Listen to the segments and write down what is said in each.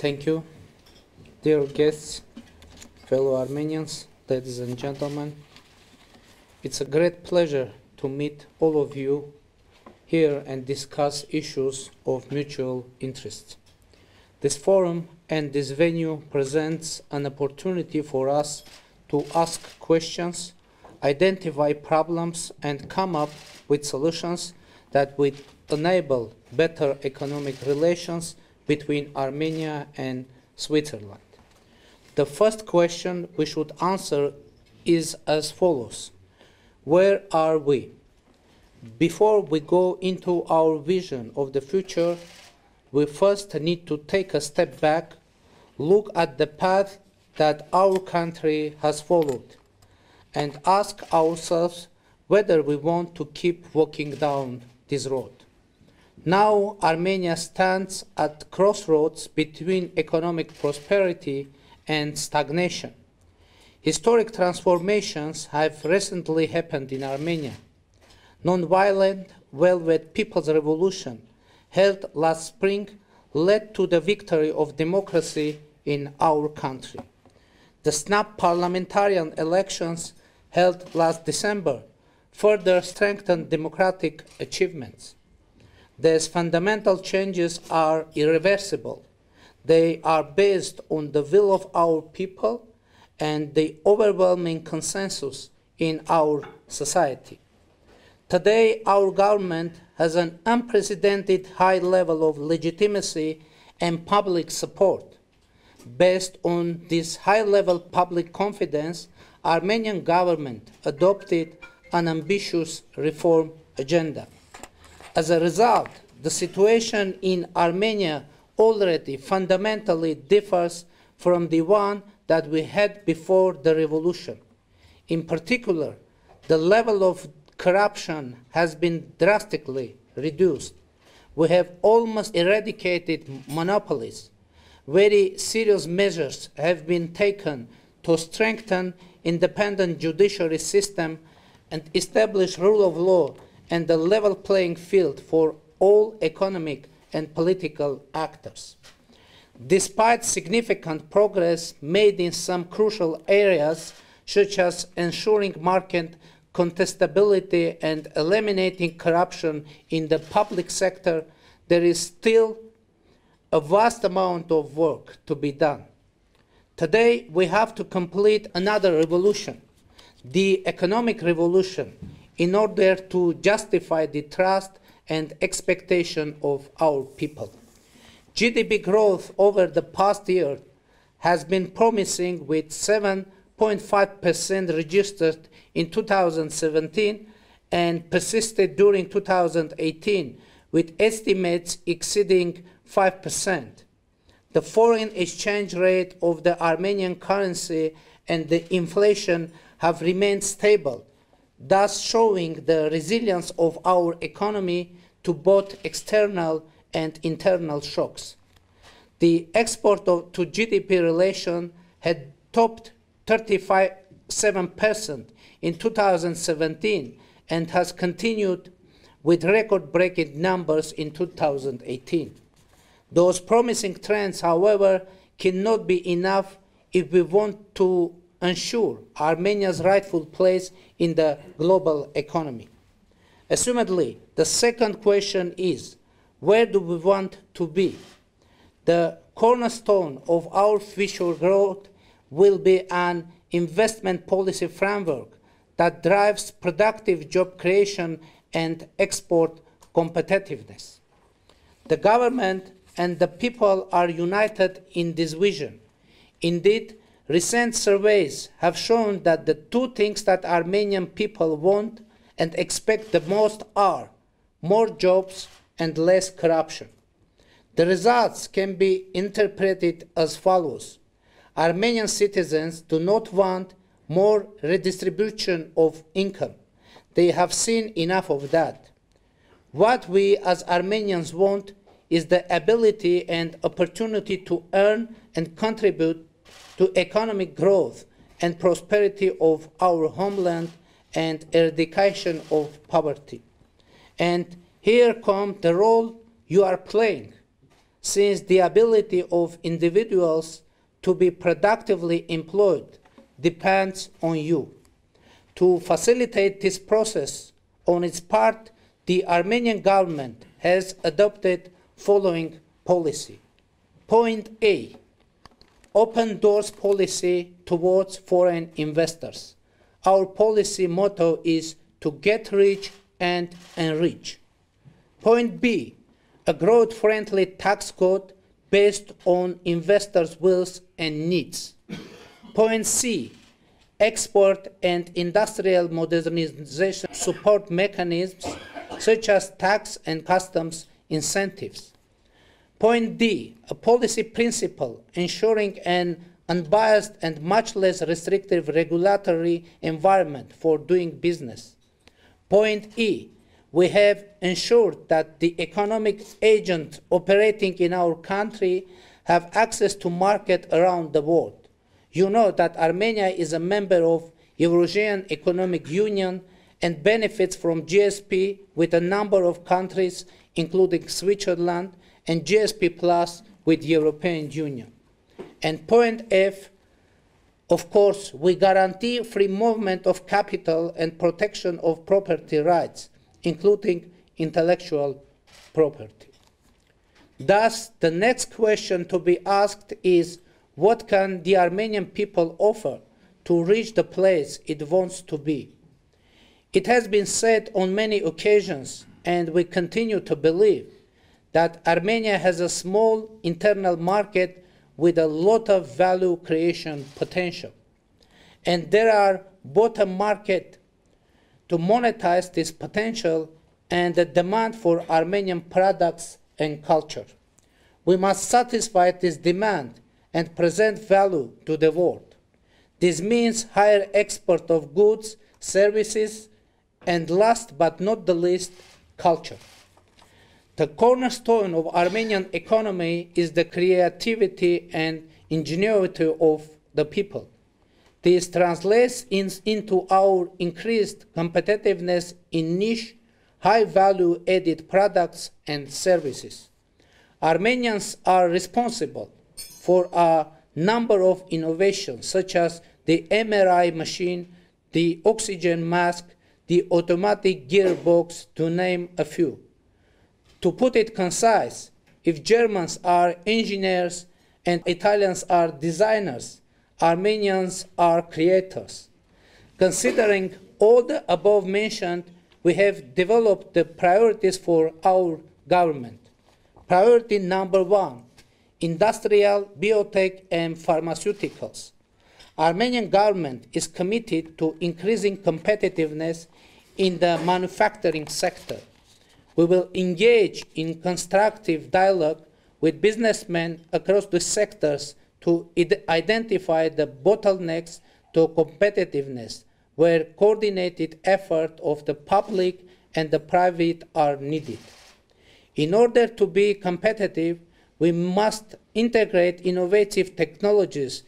Thank you. Dear guests, fellow Armenians, ladies and gentlemen, it's a great pleasure to meet all of you here and discuss issues of mutual interest. This forum and this venue presents an opportunity for us to ask questions, identify problems, and come up with solutions that would enable better economic relations between Armenia and Switzerland. The first question we should answer is as follows. Where are we? Before we go into our vision of the future, we first need to take a step back, look at the path that our country has followed, and ask ourselves whether we want to keep walking down this road. Now Armenia stands at crossroads between economic prosperity and stagnation. Historic transformations have recently happened in Armenia. Non-violent, Velvet People's Revolution held last spring led to the victory of democracy in our country. The snap parliamentarian elections held last December further strengthened democratic achievements. These fundamental changes are irreversible. They are based on the will of our people and the overwhelming consensus in our society. Today, our government has an unprecedented high level of legitimacy and public support. Based on this high-level public confidence, Armenian government adopted an ambitious reform agenda. As a result, the situation in Armenia already fundamentally differs from the one that we had before the revolution. In particular, the level of corruption has been drastically reduced. We have almost eradicated monopolies. Very serious measures have been taken to strengthen independent judiciary system and establish rule of law and a level playing field for all economic and political actors. Despite significant progress made in some crucial areas, such as ensuring market contestability and eliminating corruption in the public sector, there is still a vast amount of work to be done. Today, we have to complete another revolution, the economic revolution, in order to justify the trust and expectation of our people. GDP growth over the past year has been promising, with 7.5% registered in 2017 and persisted during 2018, with estimates exceeding 5%. The foreign exchange rate of the Armenian currency and the inflation have remained stable, thus showing the resilience of our economy to both external and internal shocks. The export to GDP relation had topped 37% in 2017 and has continued with record-breaking numbers in 2018. Those promising trends, however, cannot be enough if we want to ensure Armenia's rightful place in the global economy. Assumedly, the second question is, where do we want to be? The cornerstone of our future growth will be an investment policy framework that drives productive job creation and export competitiveness. The government and the people are united in this vision. Indeed, recent surveys have shown that the two things that Armenian people want and expect the most are more jobs and less corruption. The results can be interpreted as follows. Armenian citizens do not want more redistribution of income. They have seen enough of that. What we as Armenians want is the ability and opportunity to earn and contribute to economic growth and prosperity of our homeland and eradication of poverty. And here comes the role you are playing. since the ability of individuals to be productively employed depends on you. To facilitate this process, on its part, the Armenian government has adopted following policy. Point A, open doors policy towards foreign investors. Our policy motto is to get rich and enrich. Point B, a growth-friendly tax code based on investors' wills and needs. Point C, export and industrial modernization support mechanisms such as tax and customs incentives. Point D, a policy principle ensuring an unbiased and much less restrictive regulatory environment for doing business. Point E, we have ensured that the economic agents operating in our country have access to market around the world. You know that Armenia is a member of Eurasian Economic Union and benefits from GSP with a number of countries, including Switzerland, and GSP Plus with the European Union. And point F, of course, we guarantee free movement of capital and protection of property rights, including intellectual property. Thus, the next question to be asked is, what can the Armenian people offer to reach the place it wants to be? It has been said on many occasions, and we continue to believe, that Armenia has a small internal market with a lot of value creation potential. And there are both a market to monetize this potential and the demand for Armenian products and culture. We must satisfy this demand and present value to the world. This means higher export of goods, services, and last but not the least, culture. The cornerstone of Armenian economy is the creativity and ingenuity of the people. This translates into our increased competitiveness in niche, high-value added products and services. Armenians are responsible for a number of innovations, such as the MRI machine, the oxygen mask, the automatic gearbox, to name a few. To put it concise, if Germans are engineers and Italians are designers, Armenians are creators. Considering all the above mentioned, we have developed the priorities for our government. Priority number 1, industrial, biotech, and pharmaceuticals. Armenian government is committed to increasing competitiveness in the manufacturing sector. We will engage in constructive dialogue with businessmen across the sectors to identify the bottlenecks to competitiveness, where coordinated effort of the public and the private are needed. In order to be competitive, we must integrate innovative technologies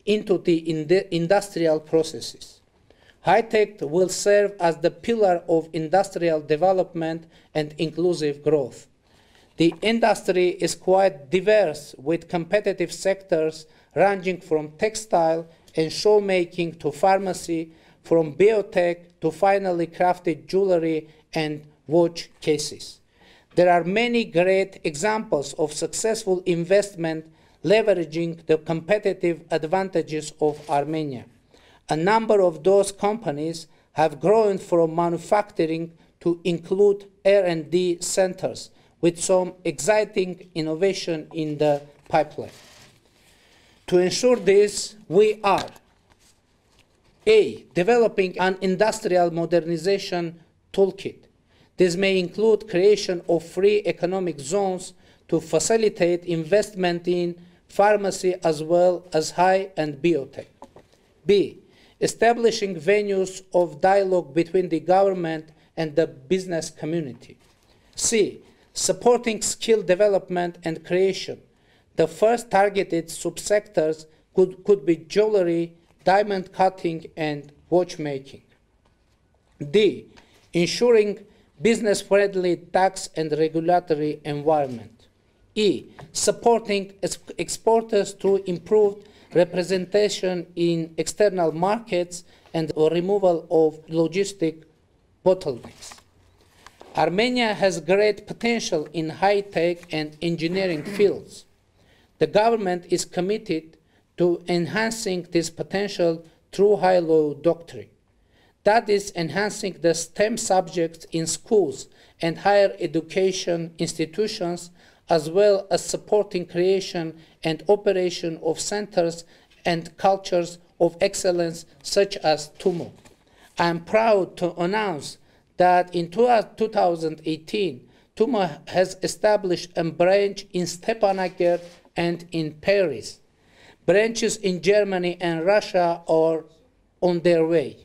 into the industrial processes. High-tech will serve as the pillar of industrial development and inclusive growth. The industry is quite diverse, with competitive sectors ranging from textile and showmaking to pharmacy, from biotech to finely crafted jewelry and watch cases. There are many great examples of successful investment leveraging the competitive advantages of Armenia. A number of those companies have grown from manufacturing to include R&D centers, with some exciting innovation in the pipeline. To ensure this, we are A, developing an industrial modernization toolkit. This may include creation of free economic zones to facilitate investment in pharmacy as well as high and biotech. B, establishing venues of dialogue between the government and the business community. C, supporting skill development and creation. The first targeted subsectors could be jewelry, diamond cutting, and watchmaking. D, ensuring business-friendly tax and regulatory environment. E. Supporting exporters through improved representation in external markets and removal of logistic bottlenecks. Armenia has great potential in high-tech and engineering fields. The government is committed to enhancing this potential through high-law doctrine. That is, enhancing the STEM subjects in schools and higher education institutions, as well as supporting creation and operation of centers and cultures of excellence such as TUMO. I am proud to announce that in 2018, TUMO has established a branch in Stepanakert and in Paris. Branches in Germany and Russia are on their way.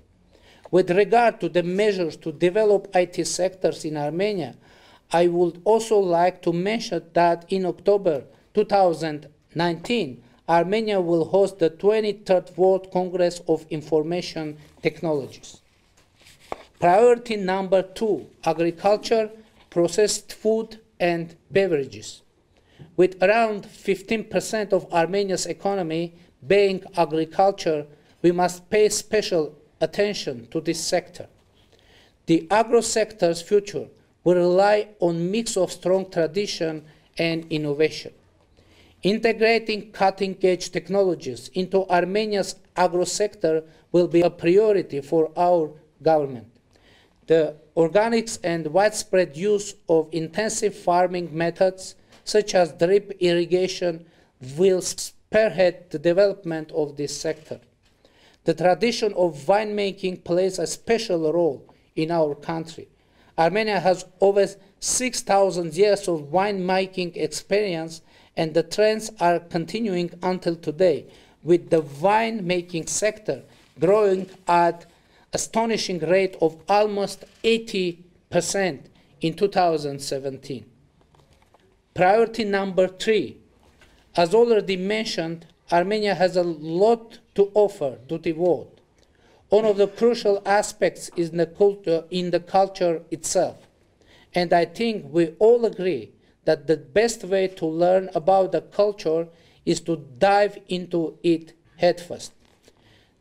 With regard to the measures to develop IT sectors in Armenia, I would also like to mention that in October 2019, Armenia will host the 23rd World Congress of Information Technologies. Priority number 2, agriculture, processed food, and beverages. With around 15% of Armenia's economy being agriculture, we must pay special attention to this sector. The agro sector's future will rely on a mix of strong tradition and innovation. Integrating cutting-edge technologies into Armenia's agro sector will be a priority for our government. The organics and widespread use of intensive farming methods, such as drip irrigation, will spearhead the development of this sector. The tradition of winemaking plays a special role in our country. Armenia has over 6,000 years of winemaking experience, and the trends are continuing until today, with the winemaking sector growing at astonishing rate of almost 80% in 2017. Priority number 3, as already mentioned, Armenia has a lot to offer to the world. One of the crucial aspects is in the culture itself. And I think we all agree that the best way to learn about the culture is to dive into it headfirst.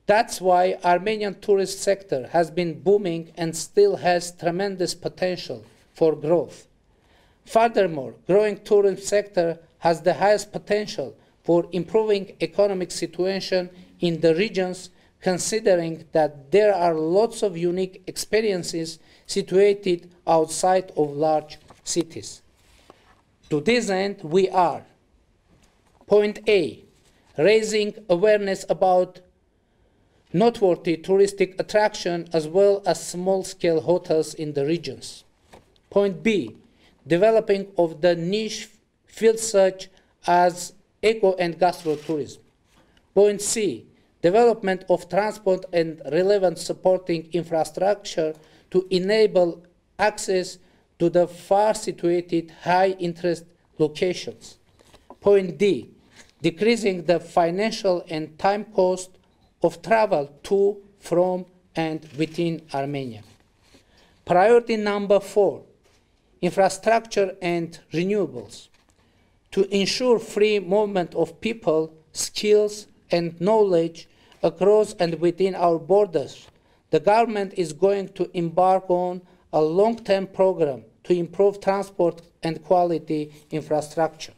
That's why Armenian tourist sector has been booming and still has tremendous potential for growth. Furthermore, growing tourism sector has the highest potential for improving economic situation in the regions, considering that there are lots of unique experiences situated outside of large cities. To this end, we are, point A, raising awareness about noteworthy touristic attraction as well as small-scale hotels in the regions. Point B, developing of the niche fields such as eco and gastro-tourism. Point C, development of transport and relevant supporting infrastructure to enable access to the far-situated high-interest locations. Point D, decreasing the financial and time cost of travel to, from, and within Armenia. Priority number 4, infrastructure and renewables. To ensure free movement of people, skills, and knowledge across and within our borders, the government is going to embark on a long-term program to improve transport and quality infrastructure.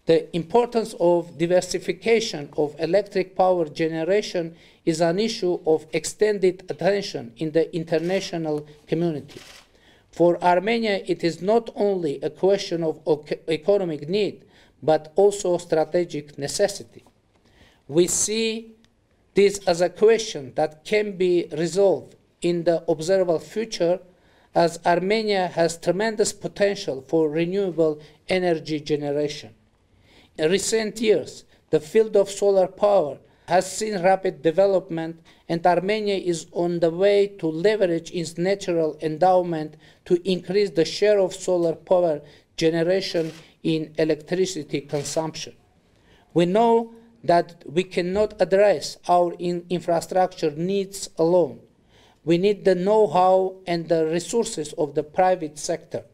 The importance of diversification of electric power generation is an issue of extended attention in the international community. For Armenia, it is not only a question of economic need, but also strategic necessity. We see this as a question that can be resolved in the observable future, as Armenia has tremendous potential for renewable energy generation. In recent years, the field of solar power has seen rapid development, and Armenia is on the way to leverage its natural endowment to increase the share of solar power generation in electricity consumption. We know that we cannot address our infrastructure needs alone. We need the know-how and the resources of the private sector.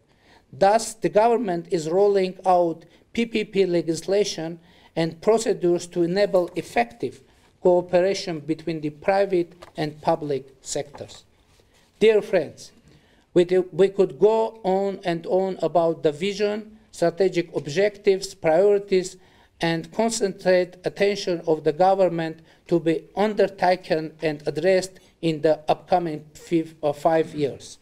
Thus, the government is rolling out PPP legislation and procedures to enable effective cooperation between the private and public sectors. Dear friends, we could go on and on about the vision, strategic objectives, priorities, and concentrate attention of the government to be undertaken and addressed in the upcoming 5 years.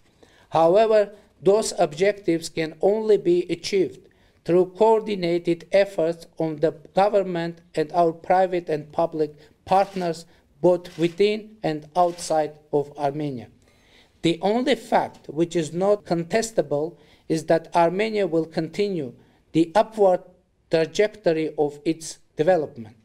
However, those objectives can only be achieved through coordinated efforts on the government and our private and public partners, both within and outside of Armenia. The only fact which is not contestable is that Armenia will continue the upward trajectory of its development.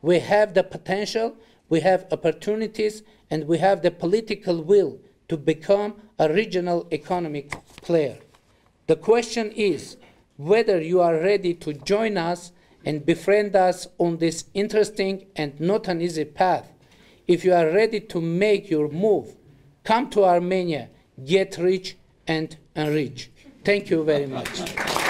We have the potential, we have opportunities, and we have the political will to become a regional economic player. The question is whether you are ready to join us and befriend us on this interesting and not an easy path. If you are ready to make your move, come to Armenia, get rich and enrich. Thank you very much.